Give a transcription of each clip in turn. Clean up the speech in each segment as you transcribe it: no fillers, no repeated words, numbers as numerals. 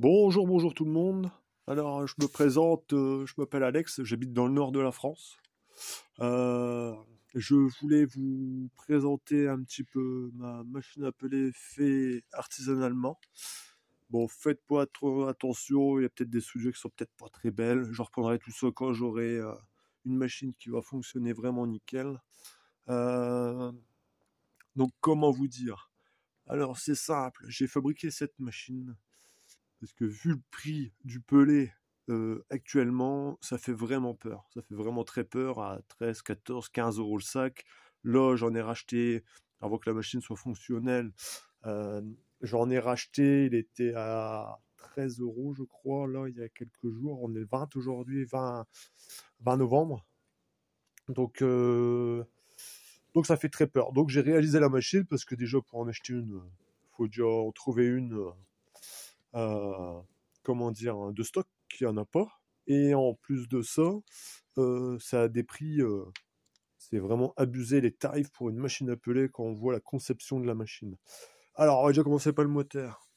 Bonjour, bonjour tout le monde. Alors, je me présente, je m'appelle Alex, j'habite dans le nord de la France. Euh, je voulais vous présenter un petit peu ma machine à peler fait artisanalement. Bon, faites pas trop attention, il y a peut-être des sujets qui sont peut-être pas très belles. Je reprendrai tout ça quand j'aurai une machine qui va fonctionner vraiment nickel. Euh, donc, comment vous dire? Alors, c'est simple, j'ai fabriqué cette machine. Parce que vu le prix du pelé actuellement, ça fait vraiment peur. Ça fait vraiment très peur à 13, 14, 15 euros le sac. Là, j'en ai racheté, avant que la machine soit fonctionnelle, euh, j'en ai racheté, il était à 13 euros, je crois, là, il y a quelques jours. On est le 20 aujourd'hui, 20 novembre. Donc, euh, donc ça fait très peur. Donc j'ai réalisé la machine parce que déjà pour en acheter une, faut déjà en trouver une euh, comment dire, de stock, qu'il n'y en a pas. Et en plus de ça, ça a des prix, c'est vraiment abusé les tarifs pour une machine à peler quand on voit la conception de la machine. Alors, on va déjà commencer par le moteur.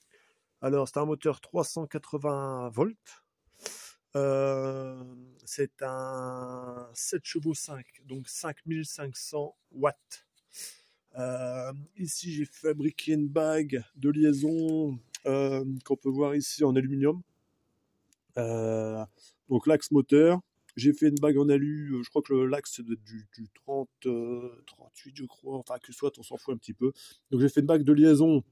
Alors, c'est un moteur 380 volts. C'est un 7 chevaux 5, donc 5500 watts. Ici, j'ai fabriqué une bague de liaison qu'on peut voir ici en aluminium. Euh, donc l'axe moteur. J'ai fait une bague en alu, je crois que l'axe c'est du 30, 38 je crois, enfin que soit on s'en fout un petit peu. Donc j'ai fait une bague de liaison,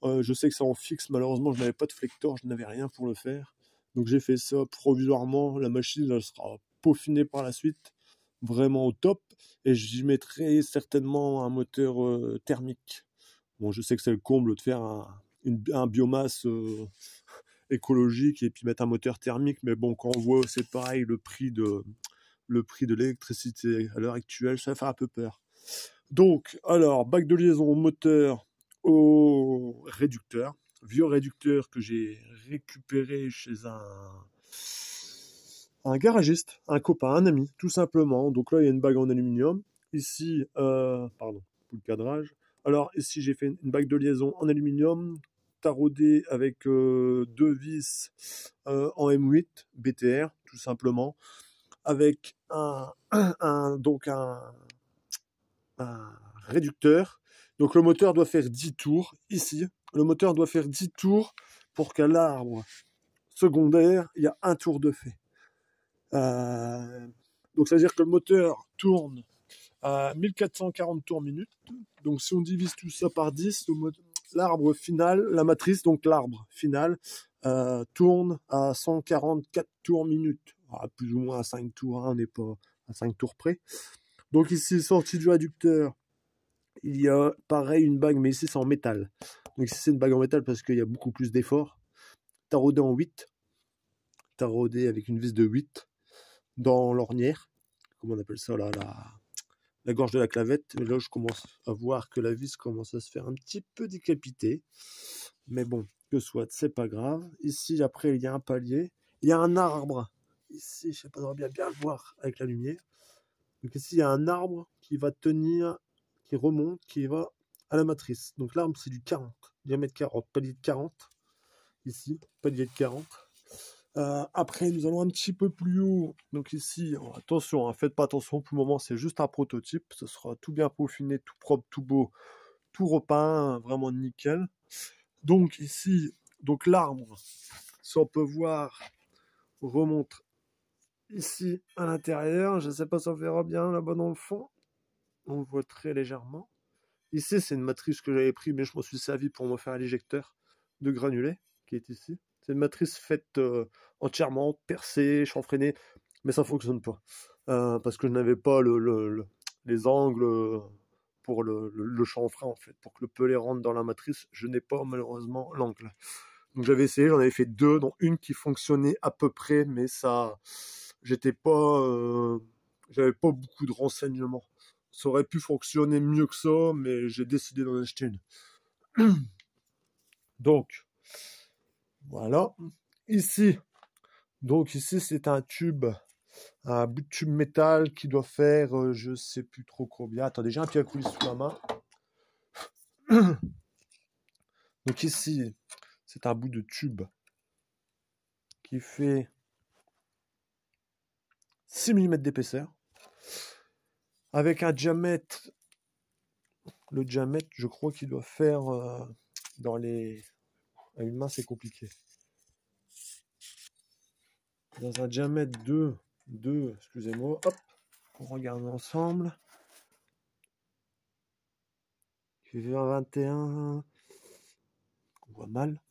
je sais que ça en fixe, malheureusement je n'avais pas de flector, je n'avais rien pour le faire. Donc j'ai fait ça provisoirement, la machine elle sera peaufinée par la suite, vraiment au top, et j'y mettrai certainement un moteur thermique. Bon, je sais que c'est le comble de faire un biomasse écologique et puis mettre un moteur thermique, mais bon, quand on voit, c'est pareil, le prix de l'électricité à l'heure actuelle, ça fait un peu peur. Donc, alors, bac de liaison moteur au réducteur, vieux réducteur que j'ai récupéré chez un garagiste, un copain, un ami, tout simplement. Donc là, il y a une bague en aluminium. Ici, pardon, pour le cadrage. Alors ici, j'ai fait une bague de liaison en aluminium, taraudée avec deux vis en M8 BTR, tout simplement, avec un réducteur. Donc le moteur doit faire 10 tours ici. Le moteur doit faire 10 tours pour qu'à l'arbre secondaire, il y a un tour de fait. Euh, donc, ça veut dire que le moteur tourne à 1440 tours minute. Donc, si on divise tout ça par 10, l'arbre final, la matrice, donc l'arbre final, tourne à 144 tours minute. Plus ou moins à 5 tours, hein, on n'est pas à 5 tours près. Donc, ici, sortie du réducteur, il y a pareil une bague, mais ici, c'est en métal. Donc, ici, c'est une bague en métal parce qu'il y a beaucoup plus d'efforts. Taraudé en 8, taraudé avec une vis de 8 dans l'ornière, comment on appelle ça là, la gorge de la clavette. Et là, je commence à voir que la vis commence à se faire un petit peu décapiter. Mais bon, que soit, c'est pas grave. Ici, après, il y a un palier. Il y a un arbre. Ici, je sais pas, on va bien le voir avec la lumière. Donc ici, il y a un arbre qui va tenir, qui remonte, qui va à la matrice. Donc l'arbre, c'est du 40, diamètre 40, palier de 40. Ici, palier de 40. Après, nous allons un petit peu plus haut. Donc ici, attention, hein, faites pas attention, pour le moment, c'est juste un prototype. Ce sera tout bien peaufiné, tout propre, tout beau, tout repeint, vraiment nickel. Donc ici, donc l'arbre, si on peut voir, remonte ici à l'intérieur. Je ne sais pas si on verra bien là-bas dans le fond. On le voit très légèrement. Ici, c'est une matrice que j'avais pris, mais je m'en suis servi pour me faire l'éjecteur de granulés qui est ici. C'est une matrice faite entièrement percée, chanfreinée, mais ça ne fonctionne pas. Parce que je n'avais pas les angles pour le chanfrein, en fait. Pour que le pelé rentre dans la matrice, je n'ai pas malheureusement l'angle. Donc j'avais essayé, j'en avais fait deux, dont une qui fonctionnait à peu près, mais ça, j'avais pas beaucoup de renseignements. Ça aurait pu fonctionner mieux que ça, mais j'ai décidé d'en acheter une. Donc, voilà. Ici, c'est un tube, un bout de tube métal qui doit faire, je sais plus trop combien. Attendez, j'ai un pied à coulis sous la main. Donc ici, c'est un bout de tube qui fait 6 mm d'épaisseur, avec un diamètre, le diamètre, je crois qu'il doit faire dans les... À une main, c'est compliqué. Dans un diamètre de excusez-moi, hop, on regarde ensemble. Qui fait 21, on voit mal.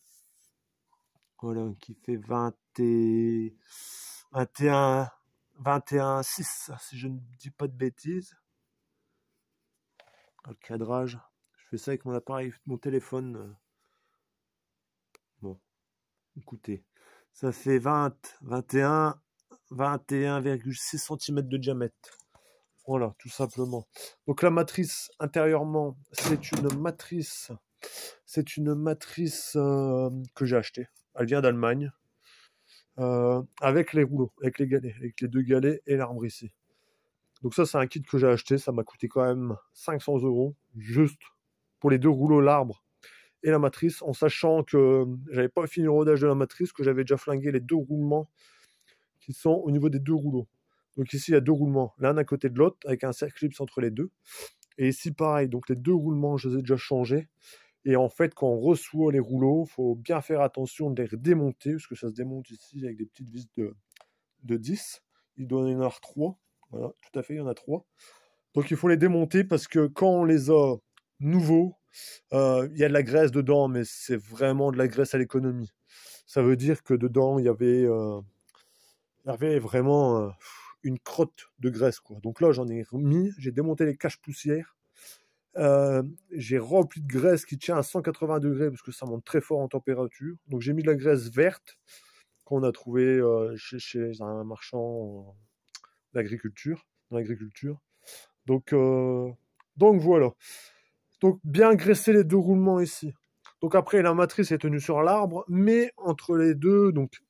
Voilà, qui fait 21, 6, si je ne dis pas de bêtises. Le cadrage, je fais ça avec mon appareil, mon téléphone. Bon, écoutez, ça fait 21,6 cm de diamètre. Voilà, tout simplement. Donc la matrice intérieurement, c'est une matrice que j'ai achetée. Elle vient d'Allemagne. Avec les rouleaux, avec les galets, avec les 2 galets et l'arbre ici. Donc ça, c'est un kit que j'ai acheté. Ça m'a coûté quand même 500 € juste pour les 2 rouleaux, l'arbre et la matrice, en sachant que j'avais pas fini le rodage de la matrice, que j'avais déjà flingué les 2 roulements qui sont au niveau des 2 rouleaux. Donc ici, il y a 2 roulements, l'un à côté de l'autre, avec un cercle ellipse entre les deux. Et ici, pareil, donc les 2 roulements, je les ai déjà changés. Et en fait, quand on reçoit les rouleaux, il faut bien faire attention de les démonter, parce que ça se démonte ici avec des petites vis de 10. Il doit y en avoir 3. Voilà, tout à fait, il y en a 3. Donc il faut les démonter parce que quand on les a nouveaux, il y a de la graisse dedans, mais c'est vraiment de la graisse à l'économie. Ça veut dire que dedans, il y avait vraiment une crotte de graisse, quoi. Donc là, j'en ai remis, j'ai démonté les caches poussières. J'ai rempli de graisse qui tient à 180 degrés parce que ça monte très fort en température. Donc j'ai mis de la graisse verte qu'on a trouvé chez un marchand d'agriculture, dans l'agriculture. Donc voilà. Donc bien graisser les 2 roulements ici. Donc après la matrice est tenue sur l'arbre, mais entre les deux, donc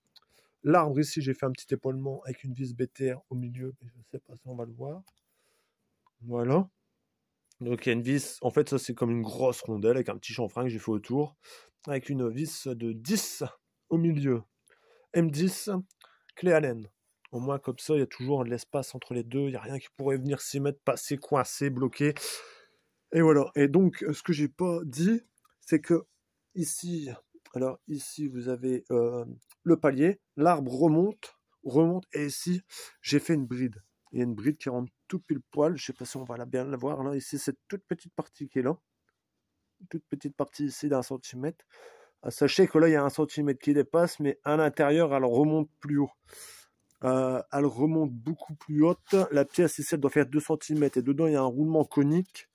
l'arbre ici, j'ai fait un petit épaulement avec une vis BTR au milieu, mais je ne sais pas si on va le voir. Voilà. Donc il y a une vis, en fait ça c'est comme une grosse rondelle avec un petit chanfrein que j'ai fait autour, avec une vis de 10 au milieu. M10, clé Allen. Au moins comme ça il y a toujours de l'espace entre les deux, il n'y a rien qui pourrait venir s'y mettre, passer, coincer, bloquer. Et voilà. Et donc ce que j'ai pas dit, c'est que ici, alors ici vous avez le palier, l'arbre remonte, et ici j'ai fait une bride. Il y a une bride qui rentre tout pile poil. Je sais pas si on va bien la voir là. Ici, cette toute petite partie qui est là. Toute petite partie ici d'un centimètre. Sachez que là, il y a 1 centimètre qui dépasse, mais à l'intérieur, elle remonte plus haut. Elle remonte beaucoup plus haute. La pièce ici, elle doit faire 2 cm. Et dedans, il y a un roulement conique.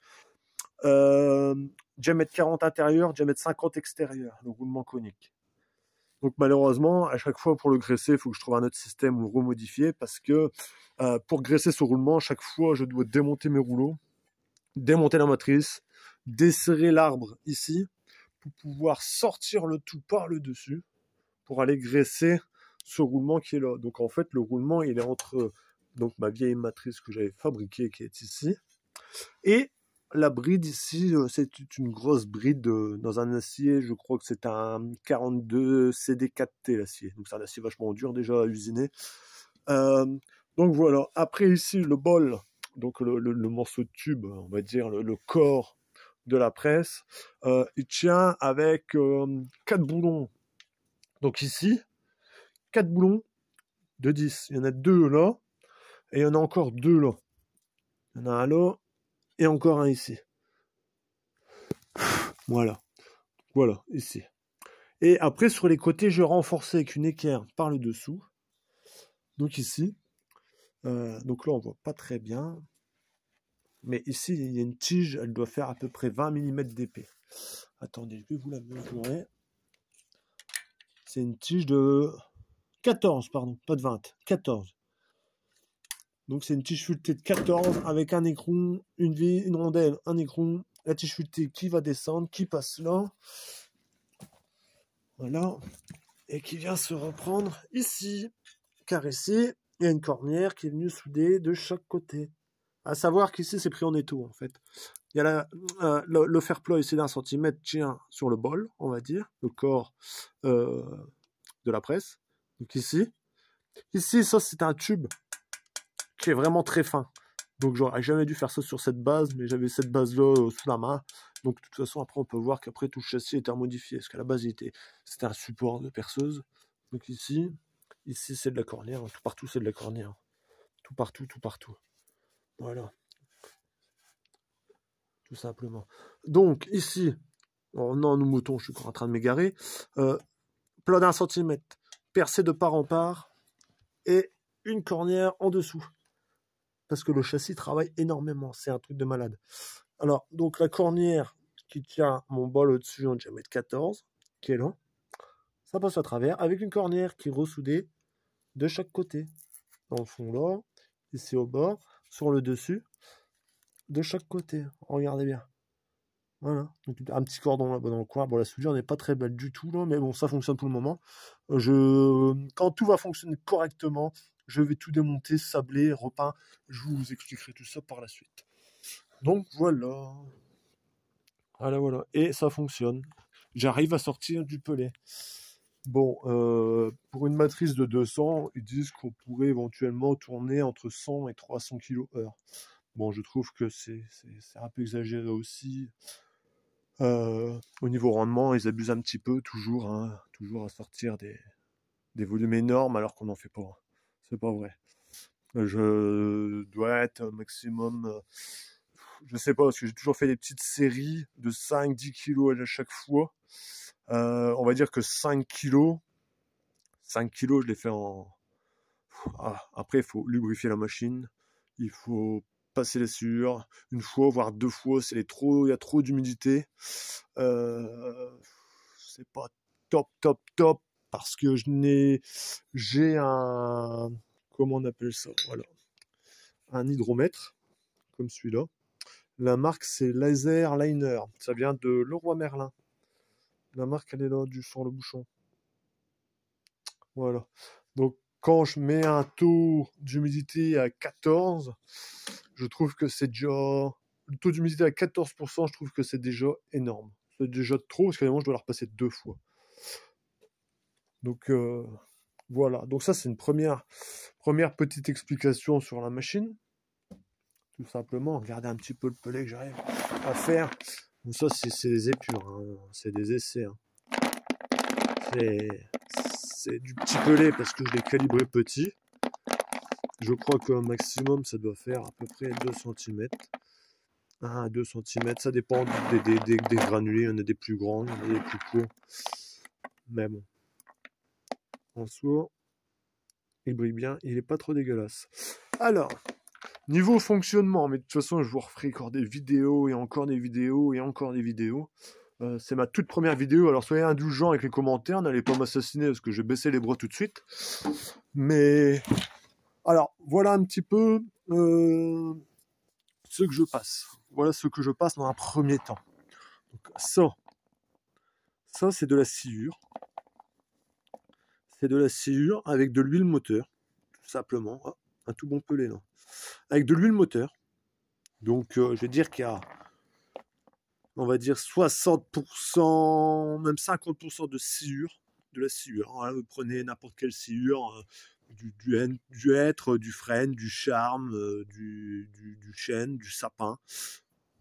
Diamètre 40 intérieur, diamètre 50 extérieur. Le roulement conique. Donc malheureusement, à chaque fois pour le graisser, il faut que je trouve un autre système ou le remodifier parce que pour graisser ce roulement, chaque fois, je dois démonter mes rouleaux, démonter la matrice, desserrer l'arbre ici pour pouvoir sortir le tout par le dessus pour aller graisser ce roulement qui est là. Donc en fait, le roulement, il est entre donc ma vieille matrice que j'avais fabriquée qui est ici et la bride ici, c'est une grosse bride dans un acier, je crois que c'est un 42 CD4T l'acier. Donc c'est un acier vachement dur déjà à usiner. Donc voilà, après ici le bol, donc le morceau de tube, on va dire le corps de la presse, il tient avec 4 boulons. Donc ici, 4 boulons de 10. Il y en a 2 là, et il y en a encore 2 là. Il y en a un là, et encore un ici. Voilà, ici. Et après, sur les côtés, je renforce avec une équerre par le dessous. Donc ici. Donc là, on voit pas très bien. Mais ici, il y a une tige, elle doit faire à peu près 20 mm d'épais. Attendez, je vais vous la mesurer. C'est une tige de 14, pardon, pas de 20, 14. Donc c'est une tige fuletée de 14 avec un écron, une rondelle, un écron, la tige fuletée qui va descendre, qui passe là. Voilà. Et qui vient se reprendre ici. Car ici, il y a une cornière qui est venue souder de chaque côté. À savoir qu'ici, c'est pris en étau, en fait. Il y a le fer plat ici d'1 centimètre tient sur le bol, on va dire, le corps de la presse. Donc ici, ça c'est un tube qui est vraiment très fin. Donc j'aurais jamais dû faire ça sur cette base, mais j'avais cette base-là sous la main. Donc de toute façon, après on peut voir qu'après tout le châssis était modifié, parce qu'à la base c'était un support de perceuse. Donc ici c'est de la cornière, tout partout c'est de la cornière. Tout partout. Voilà. Tout simplement. Donc ici, oh non, nos moutons, je suis encore en train de m'égarer. Plat d'1 centimètre, percé de part en part, et une cornière en dessous. Parce que le châssis travaille énormément, c'est un truc de malade. Alors, donc la cornière qui tient mon bol au-dessus en diamètre 14, qui est là, ça passe à travers, avec une cornière qui est ressoudée de chaque côté. Dans le fond là, ici au bord, sur le dessus, de chaque côté. Regardez bien. Voilà, donc un petit cordon là-bas dans le coin. Bon, la soudure n'est pas très belle du tout, là, mais bon, ça fonctionne pour le moment. Quand tout va fonctionner correctement, je vais tout démonter, sabler, repeindre. Je vous expliquerai tout ça par la suite. Donc voilà. Voilà. Et ça fonctionne. J'arrive à sortir du pellet. Bon, pour une matrice de 200, ils disent qu'on pourrait éventuellement tourner entre 100 et 300 kg/h. Bon, je trouve que c'est un peu exagéré aussi. Au niveau rendement, ils abusent un petit peu, toujours à sortir des volumes énormes alors qu'on n'en fait pas. C'est pas vrai. Je dois être au maximum, je sais pas, parce que j'ai toujours fait des petites séries de 5-10 kilos à chaque fois. On va dire que 5 kilos, je les fais en... Après, il faut lubrifier la machine, il faut passer les sciures, une fois, voire 2 fois, il y a trop d'humidité. C'est pas top, parce que j'ai un, comment on appelle ça, voilà, un hydromètre, comme celui-là. La marque, c'est Laser Liner, ça vient de Leroy Merlin. La marque, elle est là, sur le bouchon. Voilà. Donc, quand je mets un taux d'humidité à 14, je trouve que c'est déjà... Le taux d'humidité à 14%, je trouve que c'est déjà énorme. C'est déjà trop, parce qu'à un moment, je dois la repasser 2 fois. Donc, voilà. Donc ça, c'est une première petite explication sur la machine. Tout simplement, regardez un petit peu le pellet que j'arrive à faire. Donc ça, c'est des épures, hein. C'est des essais. Hein. C'est du petit pellet parce que je l'ai calibré petit. Je crois qu'au maximum, ça doit faire à peu près 2 cm. 1 à 2 cm, ça dépend des granulés. Il y en a des plus grands, il y en a des plus courts. Mais bon. En soi, il brille bien, il n'est pas trop dégueulasse. Alors, niveau fonctionnement, mais de toute façon, je vous referai encore des vidéos et encore des vidéos et encore des vidéos. C'est ma toute première vidéo, alors soyez indulgents avec les commentaires, n'allez pas m'assassiner parce que je vais baisser les bras tout de suite. Mais, alors, voilà un petit peu ce que je passe. Voilà ce que je passe dans un premier temps. Donc, ça c'est de la sciure. C'est de la sciure avec de l'huile moteur, tout simplement. Oh, un tout bon pellet, là. Avec de l'huile moteur. Donc, je vais dire qu'il y a, on va dire 60%, même 50% de sciure, de la sciure. Hein. Vous prenez n'importe quelle sciure, du hêtre, du frêne, du charme, du chêne, du sapin.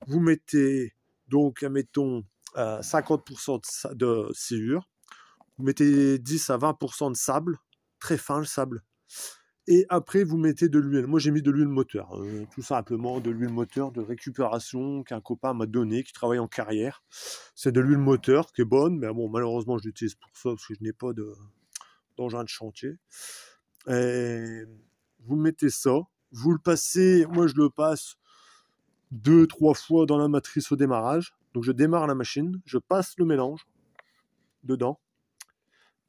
Vous mettez donc, admettons, 50% de sciure. Vous mettez 10 à 20% de sable, très fin le sable. Et après, vous mettez de l'huile. Moi, j'ai mis de l'huile moteur. Tout simplement, de l'huile moteur de récupération qu'un copain m'a donné, qui travaille en carrière. C'est de l'huile moteur qui est bonne, mais bon, malheureusement, je l'utilise pour ça, parce que je n'ai pas d'engin de chantier. Et vous mettez ça. Vous le passez, moi, je le passe 2-3 fois dans la matrice au démarrage. Donc, je démarre la machine, je passe le mélange dedans.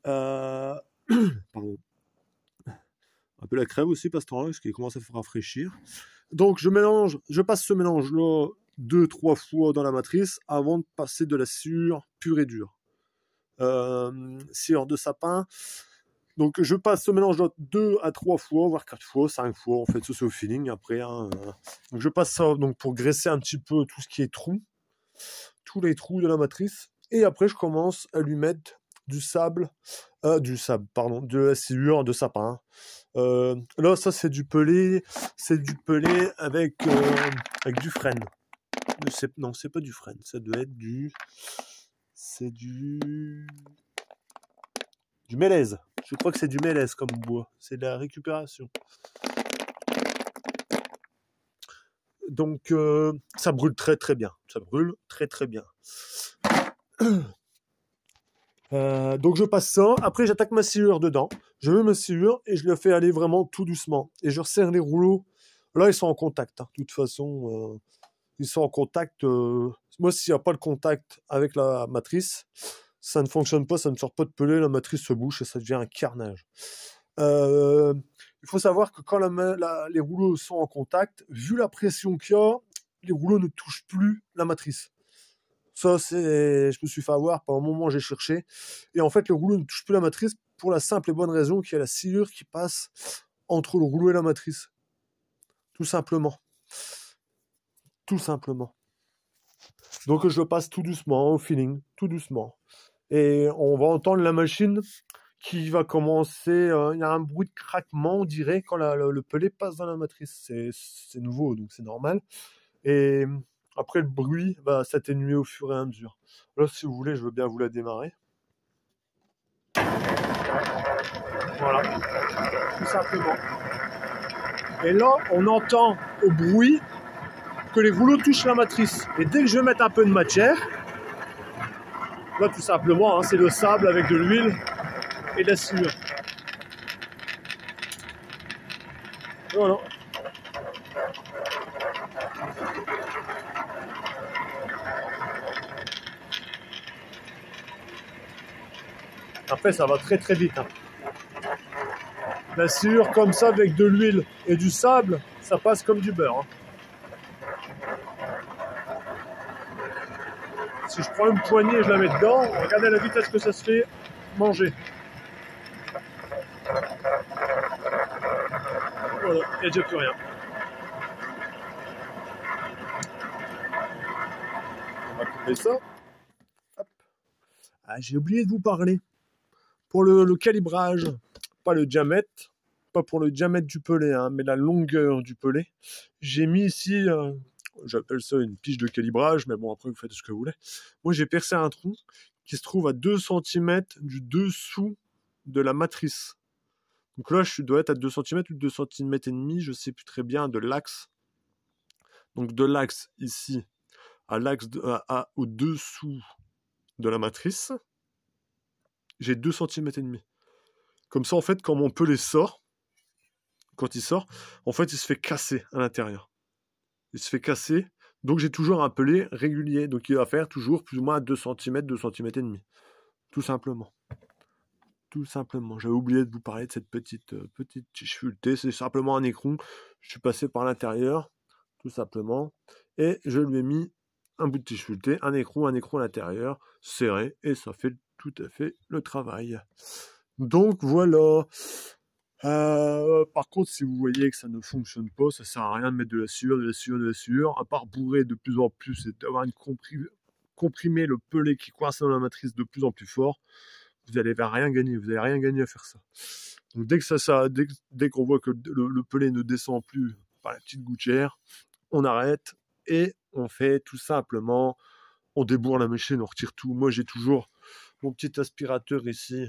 Pardon. Un peu la crève aussi, pas ce temps-là, parce qu'il commence à se rafraîchir. Donc je passe ce mélange-là 2-3 fois dans la matrice avant de passer de la sciure pure et dure. Sciure de sapin. Donc je passe ce mélange-là 2 à 3 fois, voire 4 fois, 5 fois, en fait, ça c'est au feeling après. Hein. Donc je passe ça donc, pour graisser un petit peu tout ce qui est trous, tous les trous de la matrice. Et après je commence à lui mettre du sable, pardon, de la sciure de sapin. Là, ça c'est du pelé avec du frêne. Non, c'est pas du frêne, ça doit être c'est du mélèze. Je crois que c'est du mélèze comme bois, c'est de la récupération. Donc ça brûle très très bien, ça brûle très très bien. Donc je passe ça, après j'attaque ma sciure dedans, je mets ma sciure et je le fais aller vraiment tout doucement. Et je resserre les rouleaux, là ils sont en contact, hein. De toute façon, ils sont en contact. Moi s'il n'y a pas le contact avec la matrice, ça ne fonctionne pas, ça ne sort pas de pelé, la matrice se bouche et ça devient un carnage. Il faut savoir que quand les rouleaux sont en contact, vu la pression qu'il y a, les rouleaux ne touchent plus la matrice. Ça, je me suis fait avoir, pendant un moment j'ai cherché, et en fait le rouleau ne touche plus la matrice pour la simple et bonne raison qu'il y a la sciure qui passe entre le rouleau et la matrice. Tout simplement. Tout simplement. Donc je passe tout doucement, au feeling, tout doucement. Et on va entendre la machine qui va commencer, il y a un bruit de craquement, on dirait, quand le pelé passe dans la matrice. C'est nouveau, donc c'est normal. Et après, le bruit va s'atténuer au fur et à mesure. Là, si vous voulez, je veux bien vous la démarrer. Voilà, tout simplement. Et là, on entend au bruit que les rouleaux touchent la matrice. Et dès que je vais mettre un peu de matière, là, tout simplement, hein, c'est le sable avec de l'huile et de la sciure. Voilà. Après, ça va très très vite. Hein. La sciure comme ça avec de l'huile et du sable, ça passe comme du beurre. Hein. Si je prends une poignée et je la mets dedans, regardez la vitesse que ça se fait manger. Voilà, il n'y a déjà plus rien. On va couper ça. Hop. Ah, j'ai oublié de vous parler. Pour le calibrage, pas le diamètre, pas pour le diamètre du pelé, hein, mais la longueur du pelé, j'ai mis ici, j'appelle ça une piche de calibrage, mais bon, après vous faites ce que vous voulez. Moi, j'ai percé un trou qui se trouve à 2 cm du dessous de la matrice. Donc là, je dois être à 2 cm ou 2 cm et demi, je sais plus très bien, de l'axe. Donc de l'axe ici à l'axe au-dessous de la matrice, j'ai 2 cm et demi. Comme ça, en fait, quand mon pelé sort, quand il sort, en fait, il se fait casser à l'intérieur. Il se fait casser, donc j'ai toujours un pelé régulier. Donc il va faire toujours plus ou moins 2 cm, 2 cm et demi. Tout simplement. Tout simplement. J'avais oublié de vous parler de cette petite tige fuletée. C'est simplement un écron. Je suis passé par l'intérieur, tout simplement. Et je lui ai mis un bout de tige fuletée, un écron à l'intérieur, serré. Et ça fait tout à fait le travail. Donc voilà. Par contre, si vous voyez que ça ne fonctionne pas, ça sert à rien de mettre de la sciure, à part bourrer de plus en plus et d'avoir comprimer le pelé qui coince dans la matrice de plus en plus fort, vous n'allez rien gagner, vous n'allez rien gagner à faire ça. Donc dès qu'on voit que le pelé ne descend plus par la petite gouttière, on arrête et on fait tout simplement, on débourre la machine, on retire tout. Moi j'ai toujours mon petit aspirateur ici,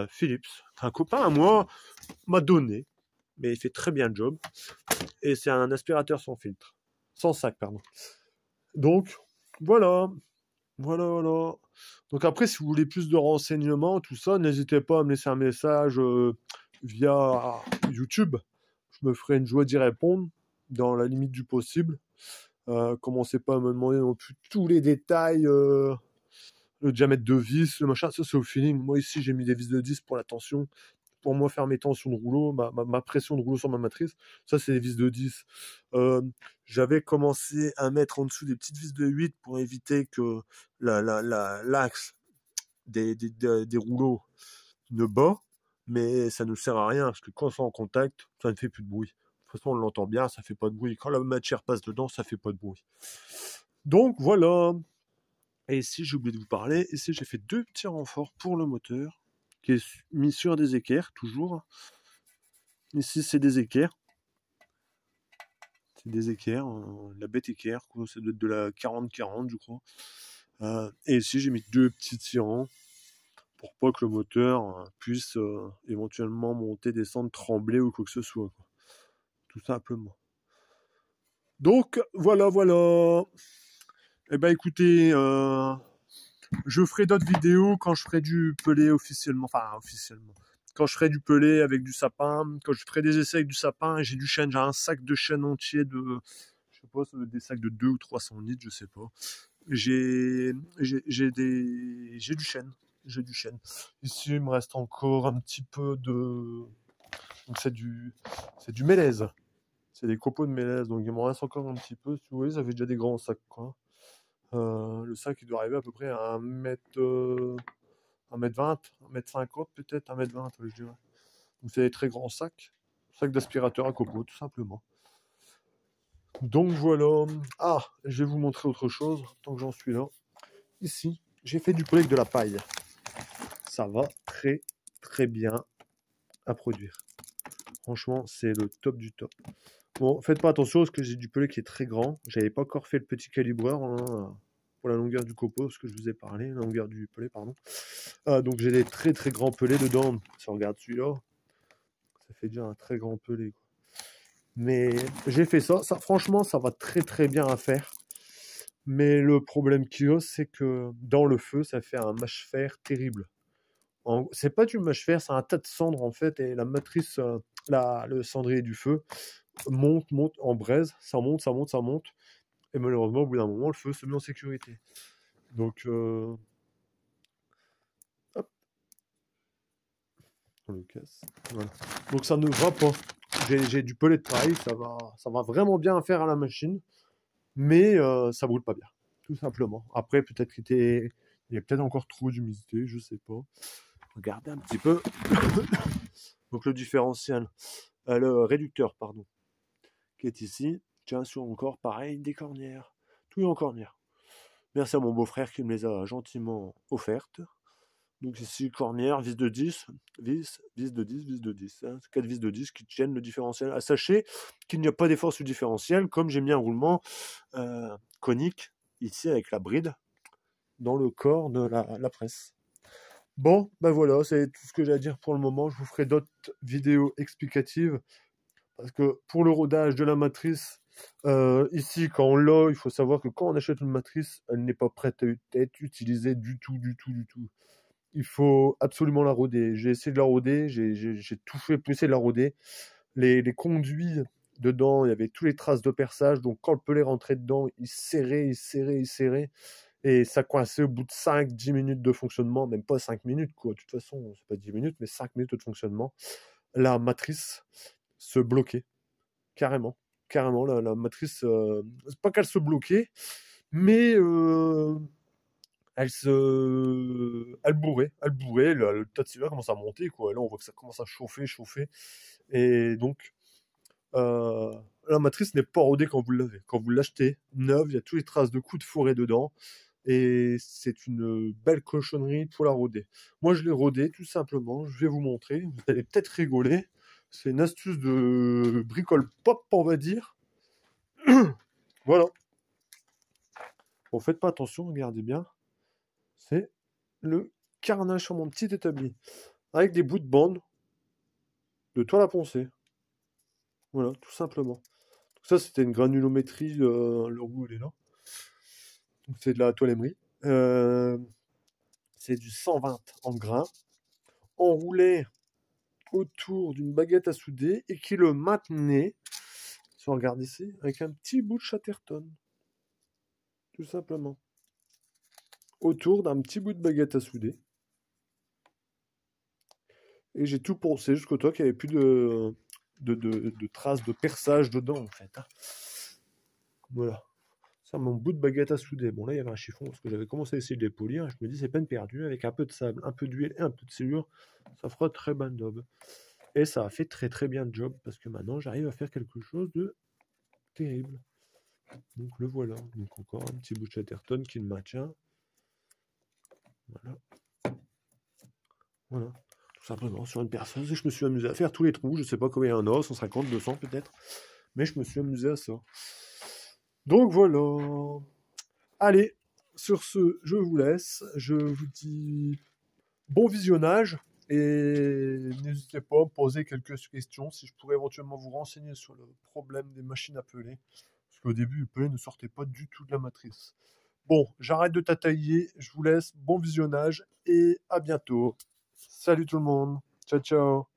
Philips, un copain à moi m'a donné, mais il fait très bien le job, et c'est un aspirateur sans filtre, sans sac, pardon. Donc, voilà. Donc après, si vous voulez plus de renseignements, tout ça, n'hésitez pas à me laisser un message via YouTube. Je me ferai une joie d'y répondre, dans la limite du possible. Commencez pas à me demander non plus tous les détails, le diamètre de vis, le machin, ça c'est au feeling. Moi ici j'ai mis des vis de 10 pour la tension, pour moi faire mes tensions de rouleau, ma pression de rouleau sur ma matrice, ça c'est des vis de 10. J'avais commencé à mettre en dessous des petites vis de 8 pour éviter que l'axe des rouleaux ne bat, mais ça ne sert à rien, parce que quand c'est en contact, ça ne fait plus de bruit. De toute façon on l'entend bien, ça fait pas de bruit. Quand la matière passe dedans, ça fait pas de bruit. Donc voilà. Et ici, j'ai oublié de vous parler, ici j'ai fait 2 petits renforts pour le moteur, qui est mis sur des équerres, toujours. Ici, c'est des équerres. C'est des équerres, la bête équerre, quoi. Ça doit être de la 40-40, je crois. Et ici, j'ai mis 2 petits tirants pour pas que le moteur puisse éventuellement monter, descendre, trembler ou quoi que ce soit, quoi. Tout simplement. Donc, voilà, voilà. Eh ben, écoutez, je ferai d'autres vidéos quand je ferai du pelé officiellement. Enfin, officiellement. Quand je ferai du pelé avec du sapin, quand je ferai des essais avec du sapin, j'ai du chêne, j'ai un sac de chêne entier de, je sais pas, ça doit être des sacs de 2 ou 300 litres, je sais pas. J'ai du chêne. J'ai du chêne. Ici, il me reste encore un petit peu de, donc c'est du mélèze. C'est des copeaux de mélèze, donc il me reste encore un petit peu. Si vous voyez, ça fait déjà des grands sacs, quoi. Le sac, il doit arriver à peu près à 1m20, 1m50 peut-être, 1m20, je dirais. Donc c'est des très grands sacs. Sac d'aspirateur à copeaux, tout simplement. Donc voilà. Ah, je vais vous montrer autre chose, tant que j'en suis là. Ici, j'ai fait du pelé avec de la paille. Ça va très très bien à produire. Franchement, c'est le top du top. Bon, faites pas attention parce que j'ai du pelé qui est très grand. J'avais pas encore fait le petit calibreur hein, pour la longueur du copeau, parce que je vous ai parlé, la longueur du pelé, pardon. Donc j'ai des très très grands pelés dedans. Si on regarde celui-là, ça fait déjà un très grand pelé, quoi. Mais j'ai fait ça. Franchement, ça va très très bien à faire. Mais le problème qu'il y a, c'est que dans le feu, ça fait un mâche-fer terrible. C'est pas du mâche-fer, c'est un tas de cendres en fait, et la matrice, le cendrier du feu monte en braise, ça monte, ça monte, ça monte, et malheureusement, au bout d'un moment, le feu se met en sécurité. Donc, hop, on le casse. Voilà. Donc ça ne va pas. J'ai du pellet de paille, ça va vraiment bien faire à la machine, mais ça brûle pas bien, tout simplement. Après, peut-être il y a peut-être encore trop d'humidité, je sais pas. Regardez un petit peu. Donc le différentiel, le réducteur, pardon, qui est ici, tient sur encore pareil des cornières. Tout est en cornière. Merci à mon beau-frère qui me les a gentiment offertes. Donc ici, cornière, vis de 10, vis de 10, vis de 10. Hein, 4 vis de 10 qui tiennent le différentiel. Ah, sachez qu'il n'y a pas d'effort sur le différentiel, comme j'ai mis un roulement conique, ici avec la bride, dans le corps de la presse. Bon, ben voilà, c'est tout ce que j'ai à dire pour le moment. Je vous ferai d'autres vidéos explicatives. Parce que pour le rodage de la matrice, ici, quand on l'a, il faut savoir que quand on achète une matrice, elle n'est pas prête à être utilisée du tout, du tout, du tout. Il faut absolument la roder. J'ai essayé de la roder, j'ai tout fait pour essayer de la roder. Les conduits dedans, il y avait toutes les traces de perçage, donc quand le pelé rentrait dedans, il serrait, il serrait, il serrait. Et ça coinçait au bout de 5-10 minutes de fonctionnement, même pas 5 minutes, quoi. De toute façon, c'est pas 10 minutes, mais 5 minutes de fonctionnement. La matrice se bloquait. Carrément. Carrément, la matrice, c'est pas qu'elle se bloquait, mais elle bourrait, le tas de cellulaire commence à monter, quoi. Et là, on voit que ça commence à chauffer, chauffer. Et donc, la matrice n'est pas rodée quand vous l'avez. Quand vous l'achetez neuve, il y a toutes les traces de coups de fourré dedans. Et c'est une belle cochonnerie pour la roder. Moi, je l'ai rodée, tout simplement. Je vais vous montrer. Vous allez peut-être rigoler. C'est une astuce de bricole pop, on va dire. Voilà. Bon, faites pas attention, regardez bien. C'est le carnage sur mon petit établi. Avec des bouts de bande de toile à poncer. Voilà, tout simplement. Donc ça, c'était une granulométrie, le roux, il est là. Donc c'est de la toile émery. C'est du 120 en grain, enroulé autour d'une baguette à souder et qui le maintenait, si on regarde ici, avec un petit bout de chatterton. Tout simplement. Autour d'un petit bout de baguette à souder. Et j'ai tout poncé jusqu'au toit qu'il n'y avait plus de traces de perçage dedans, en fait. Voilà. Ça, mon bout de baguette à souder. Bon, là, il y avait un chiffon parce que j'avais commencé à essayer de les polir. Je me dis, c'est peine perdue. Avec un peu de sable, un peu d'huile et un peu de cellure, ça fera très bon job. Et ça a fait très très bien le job parce que maintenant, j'arrive à faire quelque chose de terrible. Donc, le voilà. Donc, encore un petit bout de chatterton qui le maintient. Voilà. Voilà. Tout simplement, sur une perceuse. Et je me suis amusé à faire tous les trous. Je sais pas combien il y en a, 150, 200 peut-être. Mais je me suis amusé à ça. Donc voilà. Allez, sur ce, je vous laisse. Je vous dis bon visionnage. Et n'hésitez pas à me poser quelques questions si je pourrais éventuellement vous renseigner sur le problème des machines à peler. Parce qu'au début, le pelé ne sortait pas du tout de la matrice. Bon, j'arrête de tatailler, je vous laisse, bon visionnage et à bientôt. Salut tout le monde. Ciao, ciao.